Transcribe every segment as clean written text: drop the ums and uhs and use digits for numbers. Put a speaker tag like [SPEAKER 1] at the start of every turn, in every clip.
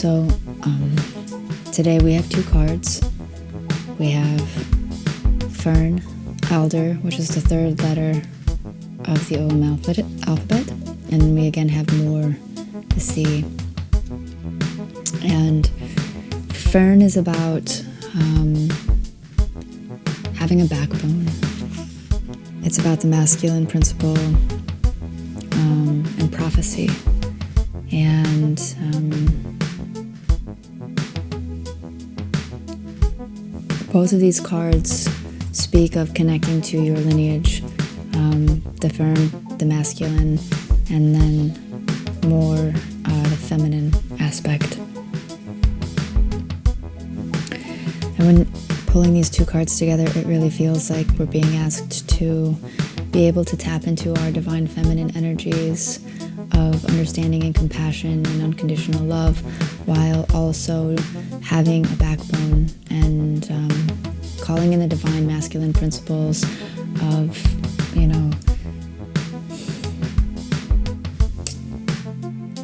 [SPEAKER 1] So today we have two cards. We have Fearn, alder, which is the third letter of the OM alphabet, and we again have more, the C. And Fearn is about having a backbone. It's about the masculine principle and prophecy. And both of these cards speak of connecting to your lineage, the Fearn, the masculine, and then more the feminine aspect. And when pulling these two cards together, it really feels like we're being asked to be able to tap into our divine feminine energies of understanding and compassion and unconditional love, while also having a backbone and calling in the divine masculine principles of,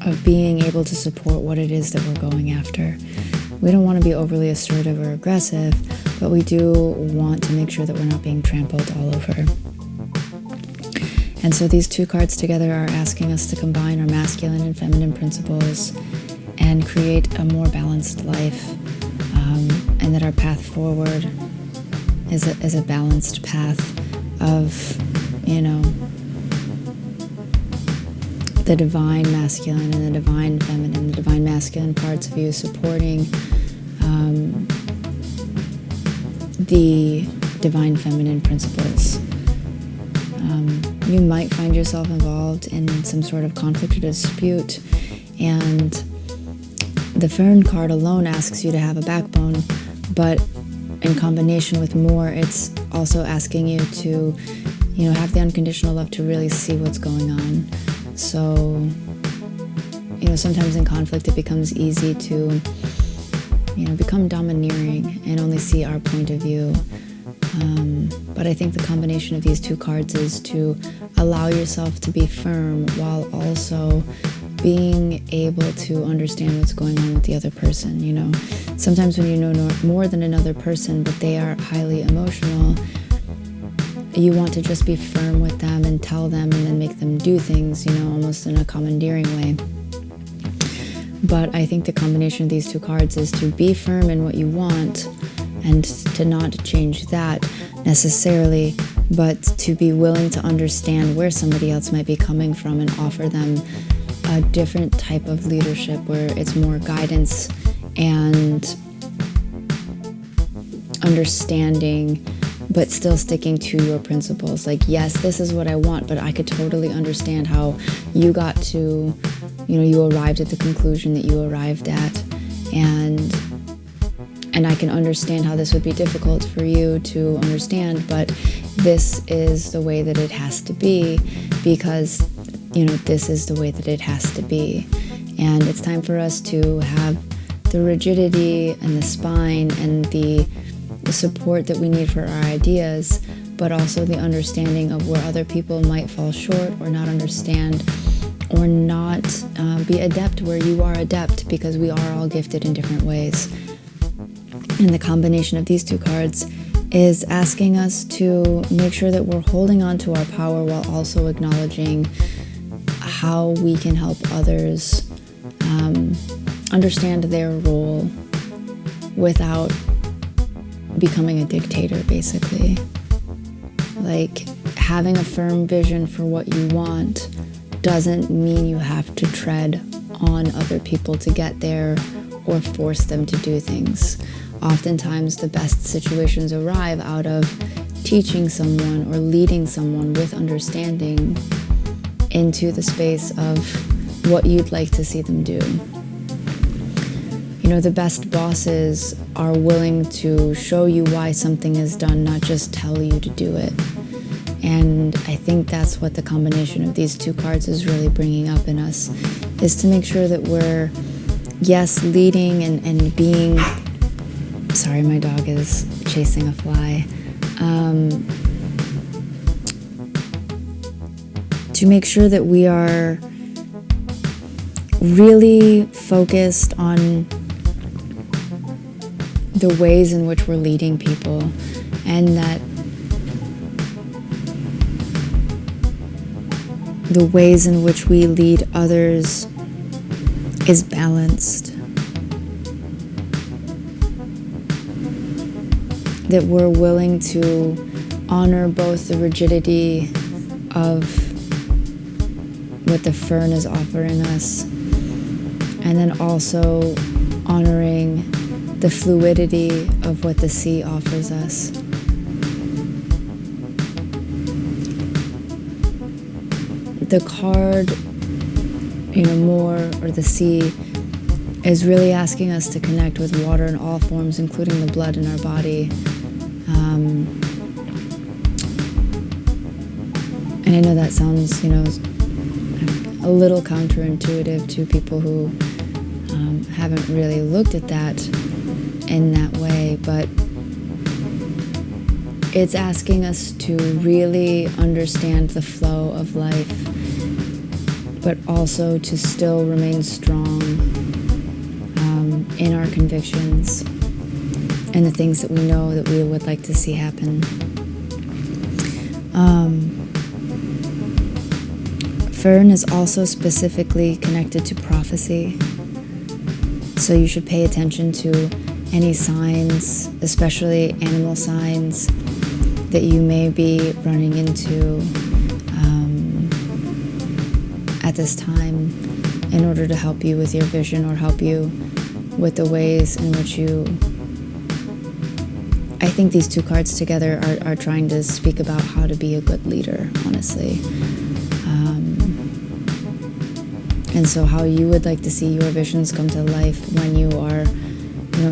[SPEAKER 1] of being able to support what it is that we're going after. We don't want to be overly assertive or aggressive, but we do want to make sure that we're not being trampled all over. And so these two cards together are asking us to combine our masculine and feminine principles and create a more balanced life, and that our path forward is a balanced path of, the divine masculine and the divine feminine, the divine masculine parts of you supporting the divine feminine principles. You might find yourself involved in some sort of conflict or dispute, and the Fearn card alone asks you to have a backbone, but in combination with more, it's also asking you to, have the unconditional love to really see what's going on. So, sometimes in conflict it becomes easy to, become domineering and only see our point of view. But I think the combination of these two cards is to allow yourself to be firm while also being able to understand what's going on with the other person. Sometimes when you know more than another person, but they are highly emotional, you want to just be firm with them and tell them and then make them do things, almost in a commandeering way. But I think the combination of these two cards is to be firm in what you want and to not change that necessarily, but to be willing to understand where somebody else might be coming from and offer them a different type of leadership where it's more guidance and understanding, but still sticking to your principles. Like, yes, this is what I want, but I could totally understand how you got to, you arrived at the conclusion that you arrived at, and I can understand how this would be difficult for you to understand, but this is the way that it has to be, because, this is the way that it has to be. And it's time for us to have the rigidity and the spine and the support that we need for our ideas, but also the understanding of where other people might fall short or not understand or not be adept where you are adept, because we are all gifted in different ways. And the combination of these two cards is asking us to make sure that we're holding on to our power while also acknowledging how we can help others understand their role without becoming a dictator, basically. Like, having a firm vision for what you want doesn't mean you have to tread on other people to get there or force them to do things. Oftentimes, the best situations arrive out of teaching someone or leading someone with understanding into the space of what you'd like to see them do. The best bosses are willing to show you why something is done, not just tell you to do it. And I think that's what the combination of these two cards is really bringing up in us, is to make sure that we're, yes, leading and being... Sorry, my dog is chasing a fly. To make sure that we are really focused on the ways in which we're leading people, and that the ways in which we lead others is balanced. That we're willing to honor both the rigidity of what the Fearn is offering us, and then also honoring the fluidity of what the sea offers us. The card, more, or the sea, is really asking us to connect with water in all forms, including the blood in our body. And I know that sounds, a little counterintuitive to people who haven't really looked at that in that way, but it's asking us to really understand the flow of life, but also to still remain strong in our convictions and the things that we know that we would like to see happen. Fearn is also specifically connected to prophecy, so you should pay attention to any signs, especially animal signs, that you may be running into at this time in order to help you with your vision or help you with the ways in which I think these two cards together are trying to speak about how to be a good leader, honestly. And so how you would like to see your visions come to life when you are,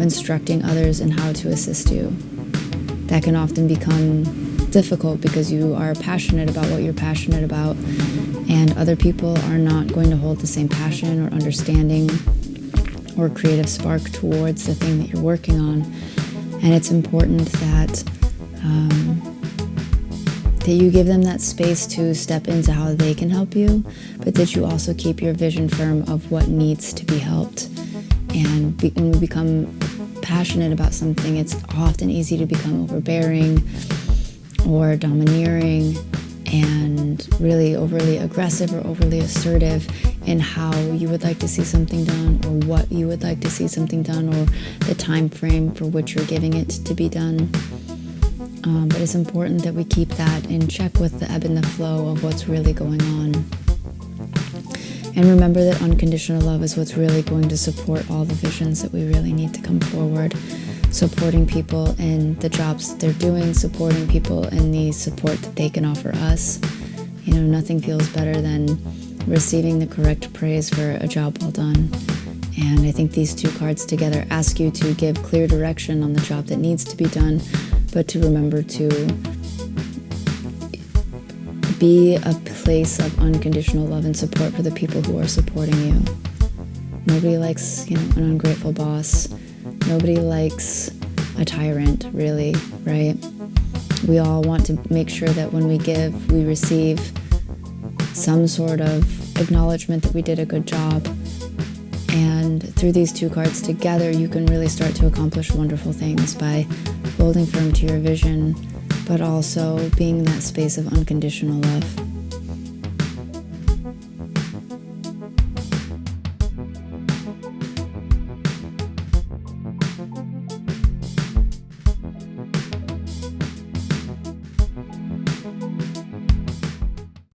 [SPEAKER 1] instructing others in how to assist you. That can often become difficult because you are passionate about what you're passionate about, and other people are not going to hold the same passion or understanding or creative spark towards the thing that you're working on. And it's important that you give them that space to step into how they can help you, but that you also keep your vision firm of what needs to be helped. And when we become passionate about something, it's often easy to become overbearing or domineering and really overly aggressive or overly assertive in how you would like to see something done, or what you would like to see something done, or the time frame for which you're giving it to be done. But it's important that we keep that in check with the ebb and the flow of what's really going on. And remember that unconditional love is what's really going to support all the visions that we really need to come forward. Supporting people in the jobs that they're doing, supporting people in the support that they can offer us. Nothing feels better than receiving the correct praise for a job well done. And I think these two cards together ask you to give clear direction on the job that needs to be done, but to remember to be a place of unconditional love and support for the people who are supporting you. Nobody likes, an ungrateful boss. Nobody likes a tyrant, really, right? We all want to make sure that when we give, we receive some sort of acknowledgement that we did a good job. And through these two cards together, you can really start to accomplish wonderful things by holding firm to your vision, but also being in that space of unconditional love.